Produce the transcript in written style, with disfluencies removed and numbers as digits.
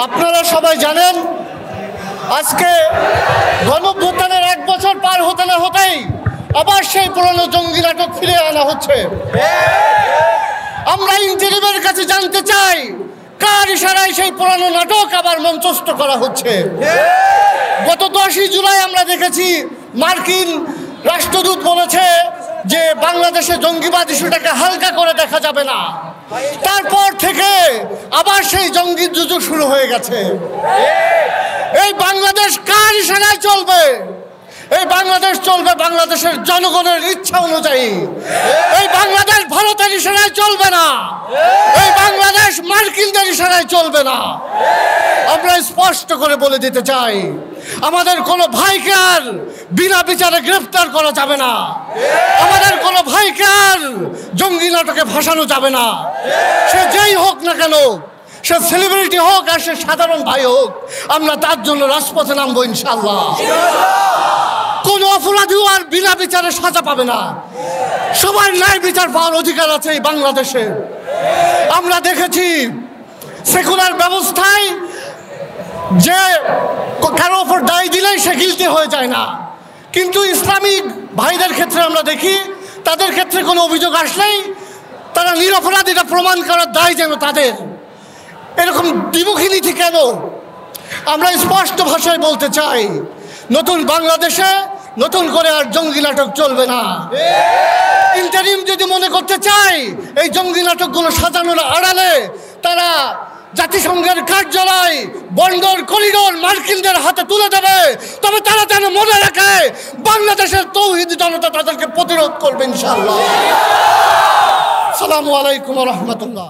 আপনারা সবাই জানেন আজকে গণঅভ্যুত্থানের 1 বছর পার হতে না হতেই আবার সেই পুরনো জঙ্গি নাটক ফিরে আনা হচ্ছে। আমরা ইন্টারিমের কাছে জানতে চাই, কার ইশারায় সেই পুরনো নাটক আবার মঞ্চস্থ করা হচ্ছে। গত 10ই জুলাই আমরা দেখেছি মার্কিন রাষ্ট্রদূত বলেছে যে বাংলাদেশে জঙ্গিবাদ ইস্যুটাকে হালকা করে দেখা যাবে না। তারপর থেকে আবার সেই জঙ্গি যুদ্ধ শুরু হয়ে গেছে। এই বাংলাদেশ কার ইশারায় চলবে? এই বাংলাদেশ চলবে বাংলাদেশের জনগণের ইচ্ছা অনুযায়ী। এই বাংলাদেশ ভারতের ইশারায় চলবে না। এই বাংলাদেশ মার্কিনদের ইশারায় চলবে না। আমরা স্পষ্ট করে বলে দিতে চাই, আমাদের কোনো ভাইকে আর বিনা বিচারে গ্রেফতার করা যাবে না। আমাদের কোনো ভাইকে আর জঙ্গি নাটকে ফাঁসানো যাবে না। সে যেই হোক না কেন, সে সেলিব্রিটি হোক আর সে সাধারণ ভাই হোক, আমরা তার জন্য রাজপথে নামবো ইনশাআল্লাহ। কোন অপরাধীও আর বিনা বিচারে সাজা পাবে না। সবার ন্যায় বিচার পাওয়ার অধিকার আছে এই বাংলাদেশে। আমরা দেখেছি সেকুলার ব্যবস্থায় যে কারো ওপর দায় দিলেই সে গিলতি হয়ে যায় না, কিন্তু ইসলামিক ভাইদের ক্ষেত্রে আমরা দেখি তাদের ক্ষেত্রে কোনো অভিযোগ আসলেই তারা নিরপরাধ, এটা প্রমাণ করার দায় যেন তাদের। এরকম দ্বিমুখী নীতি কেন? আমরা স্পষ্ট ভাষায় বলতে চাই, নতুন বাংলাদেশে নতুন করে আর জঙ্গি নাটক চলবে না। ইন্টারিম যদি মনে করতে চায় এই জঙ্গি নাটকগুলো সাজানোর আড়ালে তারা জাতিসংঘের কার্যালয়, বন্দর, করিডোর মার্কিনদের হাতে তুলে দেবে, তবে তারা যেন মনে রাখে বাংলাদেশের তৌহিদি জনতা তাদেরকে প্রতিরোধ করবে ইনশাআল্লাহ। আসসালামু আলাইকুম ওয়া রাহমাতুল্লাহ।